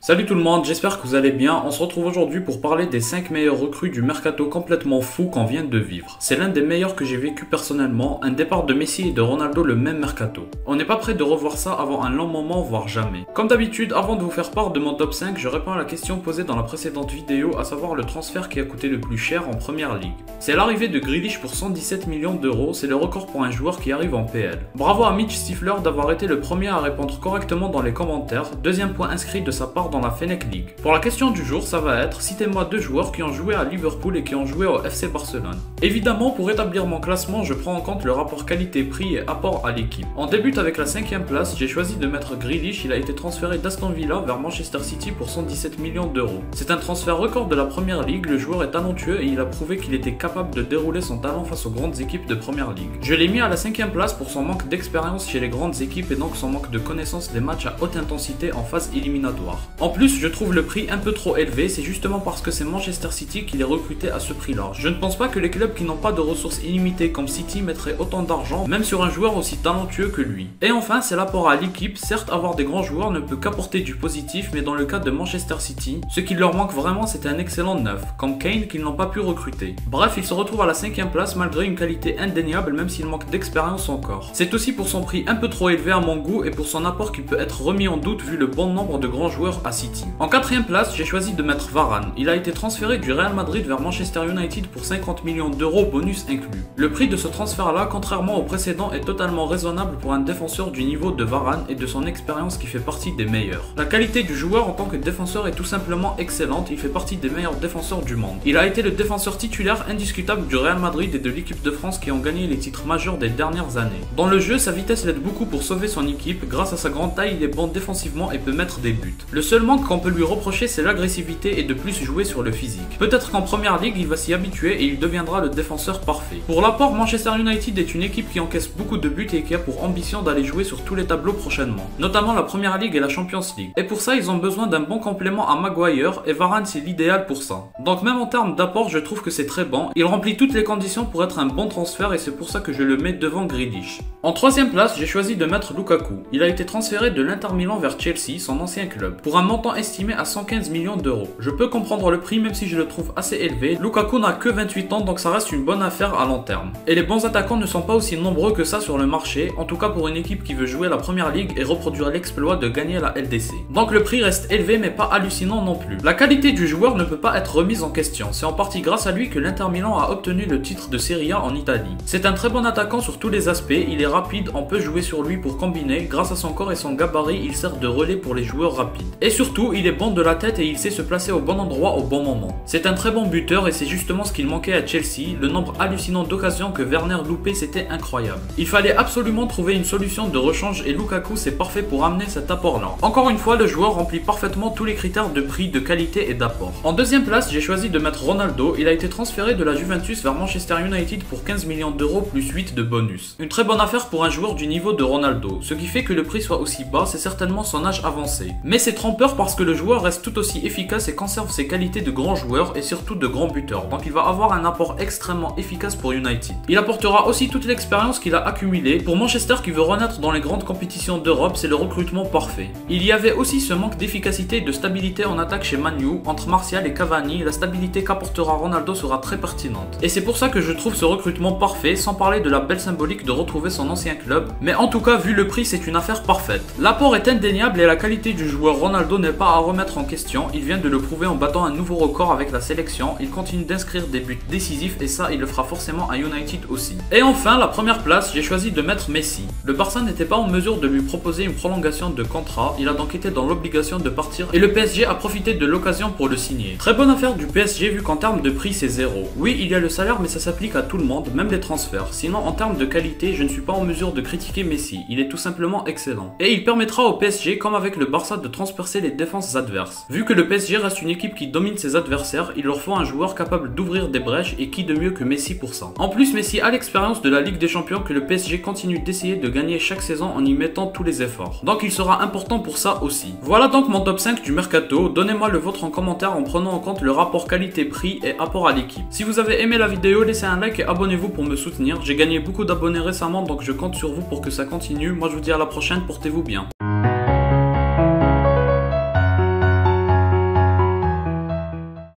Salut tout le monde, j'espère que vous allez bien. On se retrouve aujourd'hui pour parler des 5 meilleurs recrues du mercato complètement fou qu'on vient de vivre. C'est l'un des meilleurs que j'ai vécu personnellement, un départ de Messi et de Ronaldo le même mercato. On n'est pas prêt de revoir ça avant un long moment, voire jamais. Comme d'habitude, avant de vous faire part de mon top 5, je réponds à la question posée dans la précédente vidéo, à savoir le transfert qui a coûté le plus cher en première ligue. C'est l'arrivée de Grealish pour 117 millions d'euros, c'est le record pour un joueur qui arrive en PL. Bravo à Mitch Stifler d'avoir été le premier à répondre correctement dans les commentaires, deuxième point inscrit de sa part dans la Fennec League. Pour la question du jour, ça va être citez-moi 2 joueurs qui ont joué à Liverpool et qui ont joué au FC Barcelone. Évidemment, pour établir mon classement, je prends en compte le rapport qualité-prix et apport à l'équipe. On débute avec la 5e place, j'ai choisi de mettre Grealish, il a été transféré d'Aston Villa vers Manchester City pour 117 millions d'euros. C'est un transfert record de la première ligue, le joueur est talentueux et il a prouvé qu'il était capable de dérouler son talent face aux grandes équipes de première ligue. Je l'ai mis à la 5e place pour son manque d'expérience chez les grandes équipes et donc son manque de connaissance des matchs à haute intensité en phase éliminatoire. En plus, je trouve le prix un peu trop élevé, c'est justement parce que c'est Manchester City qui l'est recruté à ce prix-là. Je ne pense pas que les clubs qui n'ont pas de ressources illimitées comme City mettraient autant d'argent, même sur un joueur aussi talentueux que lui. Et enfin, c'est l'apport à l'équipe. Certes, avoir des grands joueurs ne peut qu'apporter du positif, mais dans le cas de Manchester City, ce qui leur manque vraiment, c'est un excellent neuf, comme Kane qu'ils n'ont pas pu recruter. Bref, il se retrouve à la 5e place malgré une qualité indéniable, même s'il manque d'expérience encore. C'est aussi pour son prix un peu trop élevé à mon goût et pour son apport qui peut être remis en doute vu le bon nombre de grands joueurs à City. En 4e place, j'ai choisi de mettre Varane. Il a été transféré du Real Madrid vers Manchester United pour 50 millions d'euros, bonus inclus. Le prix de ce transfert-là, contrairement au précédent, est totalement raisonnable pour un défenseur du niveau de Varane et de son expérience qui fait partie des meilleurs. La qualité du joueur en tant que défenseur est tout simplement excellente, il fait partie des meilleurs défenseurs du monde. Il a été le défenseur titulaire indiscutable du Real Madrid et de l'équipe de France qui ont gagné les titres majeurs des dernières années. Dans le jeu, sa vitesse l'aide beaucoup pour sauver son équipe, grâce à sa grande taille, il est bon défensivement et peut mettre des buts. Le seul manque qu'on peut lui reprocher, c'est l'agressivité et de plus jouer sur le physique. Peut-être qu'en première ligue, il va s'y habituer et il deviendra le défenseur parfait. Pour l'apport, Manchester United est une équipe qui encaisse beaucoup de buts et qui a pour ambition d'aller jouer sur tous les tableaux prochainement, notamment la première ligue et la Champions League. Et pour ça, ils ont besoin d'un bon complément à Maguire et Varane c'est l'idéal pour ça. Donc même en termes d'apport, je trouve que c'est très bon. Il remplit toutes les conditions pour être un bon transfert et c'est pour ça que je le mets devant Grealish. En 3e place, j'ai choisi de mettre Lukaku. Il a été transféré de l'Inter Milan vers Chelsea, son ancien club, pour un montant estimé à 115 millions d'euros. Je peux comprendre le prix même si je le trouve assez élevé. Lukaku n'a que 28 ans donc ça reste une bonne affaire à long terme. Et les bons attaquants ne sont pas aussi nombreux que ça sur le marché, en tout cas pour une équipe qui veut jouer la première ligue et reproduire l'exploit de gagner la LDC. Donc le prix reste élevé mais pas hallucinant non plus. La qualité du joueur ne peut pas être remise en question, c'est en partie grâce à lui que l'Inter Milan a obtenu le titre de Serie A en Italie. C'est un très bon attaquant sur tous les aspects, il est rapide, on peut jouer sur lui pour combiner, grâce à son corps et son gabarit il sert de relais pour les joueurs rapides. Et surtout il est bon de la tête et il sait se placer au bon endroit au bon moment. C'est un très bon buteur et c'est justement ce qu'il manquait à Chelsea, le nombre hallucinant d'occasions que Werner loupait c'était incroyable. Il fallait absolument trouver une solution de rechange et Lukaku c'est parfait pour amener cet apport là. Encore une fois le joueur remplit parfaitement tous les critères de prix, de qualité et d'apport. En 2e place j'ai choisi de mettre Ronaldo, il a été transféré de la Juventus vers Manchester United pour 15 millions d'euros plus 8 de bonus. Une très bonne affaire pour un joueur du niveau de Ronaldo, ce qui fait que le prix soit aussi bas c'est certainement son âge avancé. Mais c'est trompeur parce que le joueur reste tout aussi efficace et conserve ses qualités de grand joueur et surtout de grand buteur, donc il va avoir un apport extrêmement efficace pour United. Il apportera aussi toute l'expérience qu'il a accumulée. Pour Manchester qui veut renaître dans les grandes compétitions d'Europe, c'est le recrutement parfait. Il y avait aussi ce manque d'efficacité et de stabilité en attaque chez Man U, entre Martial et Cavani, la stabilité qu'apportera Ronaldo sera très pertinente. Et c'est pour ça que je trouve ce recrutement parfait, sans parler de la belle symbolique de retrouver son ancien club, mais en tout cas vu le prix c'est une affaire parfaite. L'apport est indéniable et la qualité du joueur Ronaldo n'est pas à remettre en question, il vient de le prouver en battant un nouveau record avec la sélection, il continue d'inscrire des buts décisifs et ça il le fera forcément à United aussi. Et enfin la première place, j'ai choisi de mettre Messi. Le Barça n'était pas en mesure de lui proposer une prolongation de contrat, il a donc été dans l'obligation de partir et le PSG a profité de l'occasion pour le signer. Très bonne affaire du PSG vu qu'en termes de prix c'est zéro. Oui il y a le salaire mais ça s'applique à tout le monde, même les transferts. Sinon en termes de qualité je ne suis pas en mesure de critiquer Messi, il est tout simplement excellent. Et il permettra au PSG comme avec le Barça de transpercer les défenses adverses. Vu que le PSG reste une équipe qui domine ses adversaires, il leur faut un joueur capable d'ouvrir des brèches et qui de mieux que Messi pour ça. En plus Messi a l'expérience de la Ligue des Champions que le PSG continue d'essayer de gagner chaque saison en y mettant tous les efforts. Donc il sera important pour ça aussi. Voilà donc mon top 5 du mercato, donnez-moi le vôtre en commentaire en prenant en compte le rapport qualité-prix et apport à l'équipe. Si vous avez aimé la vidéo, laissez un like et abonnez-vous pour me soutenir. J'ai gagné beaucoup d'abonnés récemment donc je compte sur vous pour que ça continue. Moi je vous dis à la prochaine, portez-vous bien.